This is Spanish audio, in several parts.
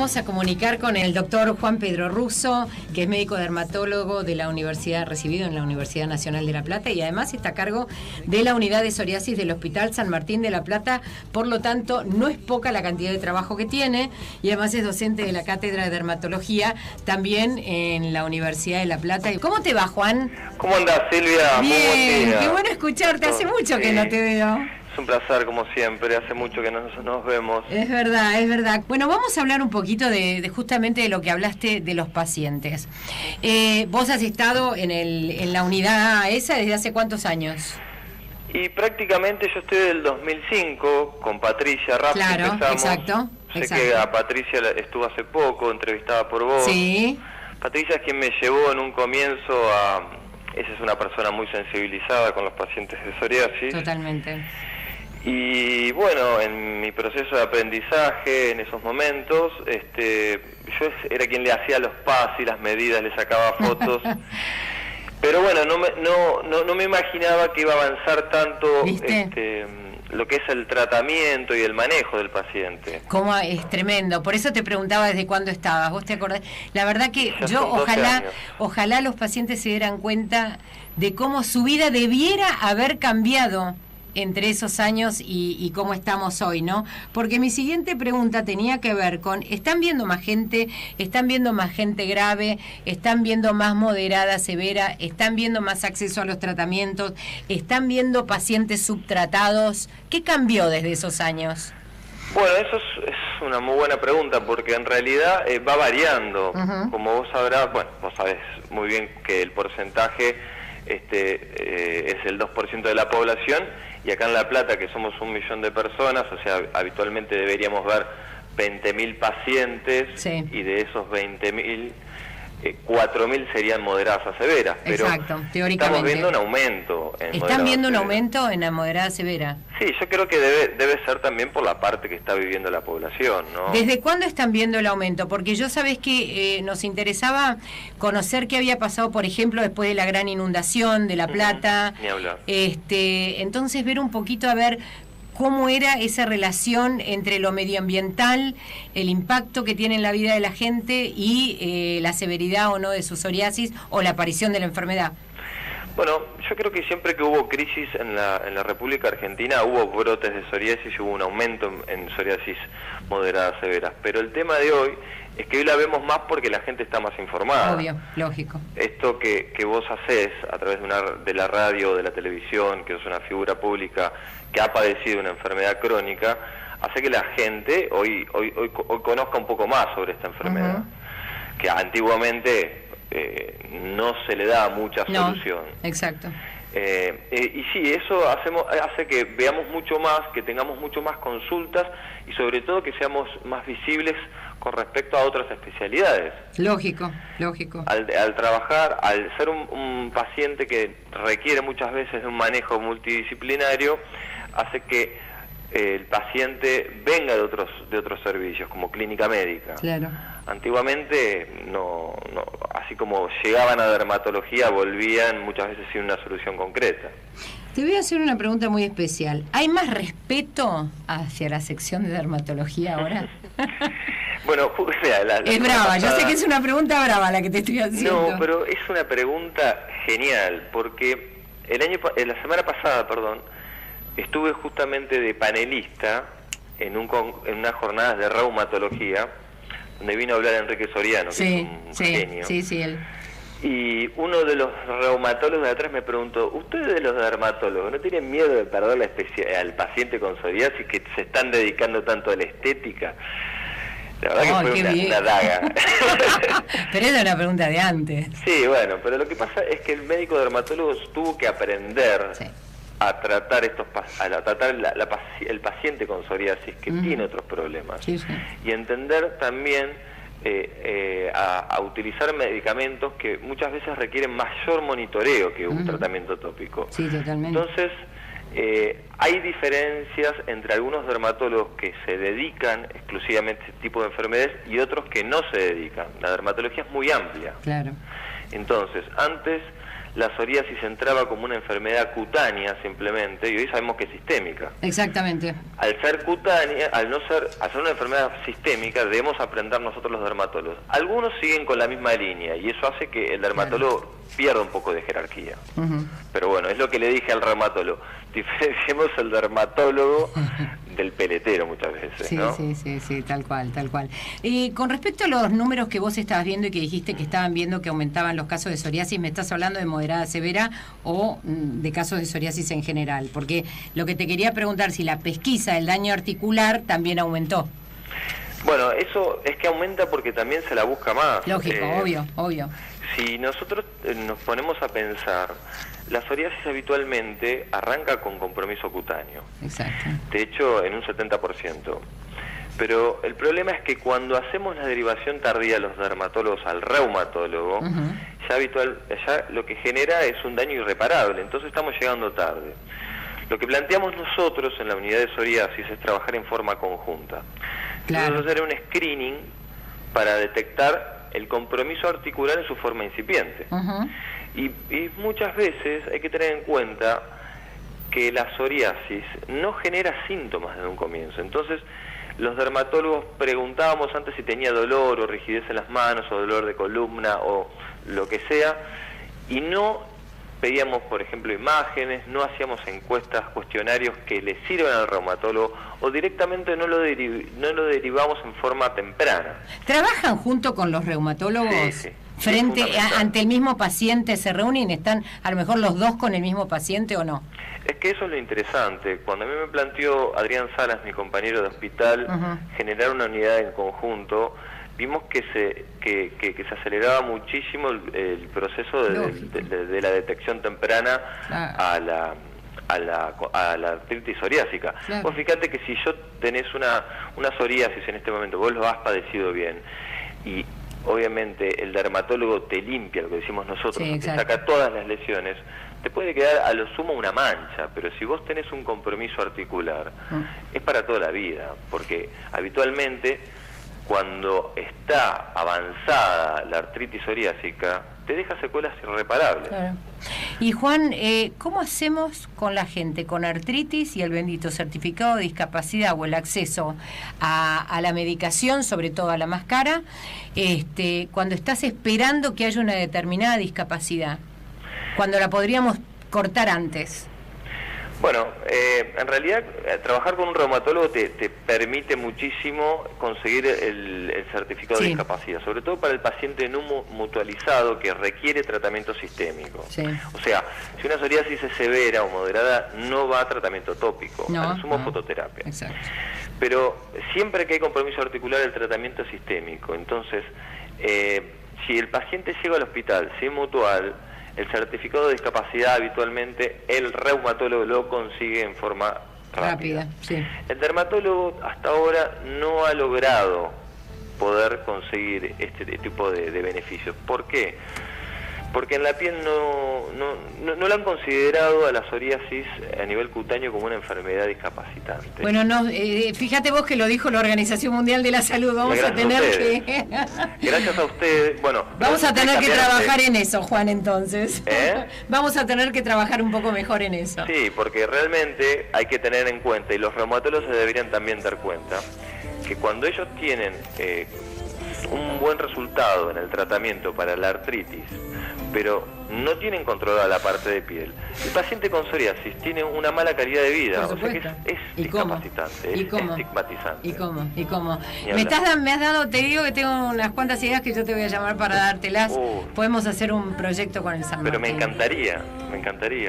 vamos a comunicar con el doctor Juan Pedro Russo, que es médico dermatólogo de la Universidad, recibido en la Universidad Nacional de La Plata, y además está a cargo de la unidad de psoriasis del Hospital San Martín de La Plata. Por lo tanto, no es poca la cantidad de trabajo que tiene, y además es docente de la Cátedra de Dermatología también en la Universidad de La Plata. ¿Cómo te va, Juan? ¿Cómo andás, Silvia? Bien, muy buen día. Qué bueno escucharte. Hace mucho que no te veo. Es un placer, como siempre, hace mucho que nos vemos. Es verdad, es verdad. Bueno, vamos a hablar un poquito de justamente de lo que hablaste de los pacientes. Vos has estado en la unidad esa desde hace ¿cuántos años? Y prácticamente yo estoy del 2005 con Patricia Rappi. Claro, empezamos. exacto. Sé que a Patricia estuvo hace poco, entrevistada por vos. Sí. Patricia es quien me llevó en un comienzo a... Ella es una persona muy sensibilizada con los pacientes de psoriasis. Totalmente. Y bueno, en mi proceso de aprendizaje, en esos momentos, yo era quien le hacía los pasos y las medidas, le sacaba fotos. Pero bueno, no me imaginaba que iba a avanzar tanto lo que es el tratamiento y el manejo del paciente. Como es tremendo. Por eso te preguntaba desde cuándo estabas. ¿Vos te acordás? La verdad que Ya yo son 12 años. ojalá los pacientes se dieran cuenta de cómo su vida debiera haber cambiado entre esos años y cómo estamos hoy, ¿no? Porque mi siguiente pregunta tenía que ver con, ¿están viendo más gente grave, están viendo más moderada, severa, están viendo más acceso a los tratamientos, están viendo pacientes subtratados? ¿Qué cambió desde esos años? Bueno, eso es una muy buena pregunta, porque en realidad va variando. Uh-huh. Como vos sabrás, bueno, vos sabés muy bien que el porcentaje es el 2% de la población, y acá en La Plata, que somos 1 millón de personas, o sea, habitualmente deberíamos ver 20.000 pacientes, sí. Y de esos 20.000, 4.000 serían moderadas a severas. Pero exacto, teóricamente. Estamos viendo un aumento. ¿Están viendo un aumento en la moderada severa? Sí, yo creo que debe ser también por la parte que está viviendo la población, ¿no? ¿Desde cuándo están viendo el aumento? Porque yo sabés que nos interesaba conocer qué había pasado, por ejemplo, después de la gran inundación de La Plata. Ni hablar. Entonces ver un poquito a ver cómo era esa relación entre lo medioambiental, el impacto que tiene en la vida de la gente y la severidad o no de su psoriasis o la aparición de la enfermedad. Bueno, yo creo que siempre que hubo crisis en la República Argentina hubo brotes de psoriasis y hubo un aumento en psoriasis moderadas severas. Pero el tema de hoy es que hoy la vemos más porque la gente está más informada. Obvio, lógico. Esto que vos hacés a través de la radio o de la televisión, que es una figura pública que ha padecido una enfermedad crónica, hace que la gente hoy conozca un poco más sobre esta enfermedad. Uh-huh. Que antiguamente no se le da mucha solución. No, exacto. Y sí, eso hace que veamos mucho más, que tengamos mucho más consultas y sobre todo que seamos más visibles con respecto a otras especialidades. Lógico. Al trabajar, al ser un paciente que requiere muchas veces de un manejo multidisciplinario, hace que el paciente venga de otros servicios, como clínica médica. Claro. Antiguamente, no, así como llegaban a dermatología, volvían muchas veces sin una solución concreta. Te voy a hacer una pregunta muy especial. ¿Hay más respeto hacia la sección de dermatología ahora? Bueno, es brava, yo sé que es una pregunta brava la que te estoy haciendo. No, pero es una pregunta genial, porque la semana pasada, estuve justamente de panelista en unas jornadas de reumatología, donde vino a hablar Enrique Soriano, que es un genio. Sí, él. Y uno de los reumatólogos de atrás me preguntó, ¿ustedes de los dermatólogos no tienen miedo de perder al paciente con psoriasis que se están dedicando tanto a la estética? La verdad que fue una daga. Pero esa es una pregunta de antes. Sí, bueno, pero lo que pasa es que el médico dermatólogo tuvo que aprender a tratar el paciente con psoriasis que tiene otros problemas. Sí. Y entender también a utilizar medicamentos que muchas veces requieren mayor monitoreo que un tratamiento tópico. Sí, totalmente. Entonces, hay diferencias entre algunos dermatólogos que se dedican exclusivamente a este tipo de enfermedades y otros que no se dedican. La dermatología es muy amplia. Claro. Entonces, antes la psoriasis entraba como una enfermedad cutánea simplemente, y hoy sabemos que es sistémica. Exactamente. Al ser cutánea, al ser una enfermedad sistémica, debemos aprender nosotros los dermatólogos. Algunos siguen con la misma línea, y eso hace que el dermatólogo pierda un poco de jerarquía. Pero bueno, es lo que le dije al reumatólogo. Diferenciemos el dermatólogo del peletero muchas veces, sí, ¿no? Sí, tal cual. Con respecto a los números que vos estabas viendo y que dijiste que estaban viendo que aumentaban los casos de psoriasis, ¿me estás hablando de moderada severa o de casos de psoriasis en general? Porque lo que te quería preguntar, si la pesquisa del daño articular también aumentó. Bueno, eso es que aumenta porque también se la busca más. Lógico, obvio. Si nosotros nos ponemos a pensar, la psoriasis habitualmente arranca con compromiso cutáneo. Exacto. De hecho, en un 70%. Pero el problema es que cuando hacemos la derivación tardía los dermatólogos al reumatólogo, ya lo que genera es un daño irreparable, entonces estamos llegando tarde. Lo que planteamos nosotros en la unidad de psoriasis es trabajar en forma conjunta. Claro. Entonces hacer un screening para detectar el compromiso articular en su forma incipiente. Y muchas veces hay que tener en cuenta que la psoriasis no genera síntomas desde un comienzo. Entonces, los dermatólogos preguntábamos antes si tenía dolor o rigidez en las manos o dolor de columna o lo que sea, y no pedíamos, por ejemplo, imágenes, no hacíamos encuestas, cuestionarios que le sirvan al reumatólogo, o directamente no lo derivamos en forma temprana. ¿Trabajan junto con los reumatólogos? Sí. Ante el mismo paciente se reúnen, ¿están a lo mejor los dos con el mismo paciente o no? Es que eso es lo interesante. Cuando a mí me planteó Adrián Salas, mi compañero de hospital, generar una unidad en conjunto, vimos que se aceleraba muchísimo el proceso de la detección temprana a la artritis psoriásica. Claro. Vos fíjate que si yo tenés una psoriasis en este momento, vos lo has padecido bien, y obviamente el dermatólogo te limpia, lo que decimos nosotros, te saca todas las lesiones, te puede quedar a lo sumo una mancha, pero si vos tenés un compromiso articular, es para toda la vida, porque habitualmente cuando está avanzada la artritis psoriásica, te deja secuelas irreparables. Claro. Y Juan, ¿cómo hacemos con la gente con artritis y el bendito certificado de discapacidad o el acceso a la medicación, sobre todo a la más cara, cuando estás esperando que haya una determinada discapacidad, cuando la podríamos cortar antes? Bueno, en realidad trabajar con un reumatólogo te permite muchísimo conseguir el certificado de discapacidad, sobre todo para el paciente no mutualizado que requiere tratamiento sistémico. O sea, si una psoriasis es severa o moderada, no va a tratamiento tópico, a lo sumo fototerapia. Exacto. Pero siempre que hay compromiso articular, el tratamiento es sistémico. Entonces, si el paciente llega al hospital sin mutual, el certificado de discapacidad habitualmente el reumatólogo lo consigue en forma rápida. El dermatólogo hasta ahora no ha logrado poder conseguir este tipo de beneficios. ¿Por qué? Porque en la piel no lo han considerado a la psoriasis a nivel cutáneo como una enfermedad discapacitante. Bueno, fíjate vos que lo dijo la Organización Mundial de la Salud, vamos a tener que... Gracias a ustedes, bueno... Vamos a tener que trabajar en eso, Juan, entonces. Vamos a tener que trabajar un poco mejor en eso. Sí, porque realmente hay que tener en cuenta, y los reumatólogos se deberían también dar cuenta, que cuando ellos tienen un buen resultado en el tratamiento para la artritis, pero no tienen controlada la parte de piel, el paciente con psoriasis tiene una mala calidad de vida, o sea que es discapacitante, es estigmatizante. ¿Y cómo? Me has dado, te digo que tengo unas cuantas ideas que yo te voy a llamar para dártelas. Podemos hacer un proyecto con el San Martín. Pero me encantaría,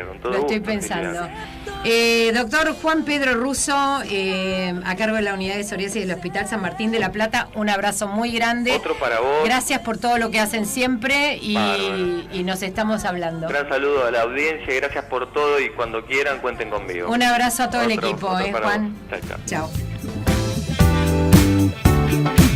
con todo gusto. Lo estoy pensando. Doctor Juan Pedro Russo, a cargo de la unidad de psoriasis del Hospital San Martín de la Plata, un abrazo muy grande. Otro para vos. Gracias por todo lo que hacen siempre y nos estamos hablando. Gran saludo a la audiencia, gracias por todo y cuando quieran cuenten conmigo. Un abrazo a todo el equipo, Juan. Chao. Chao.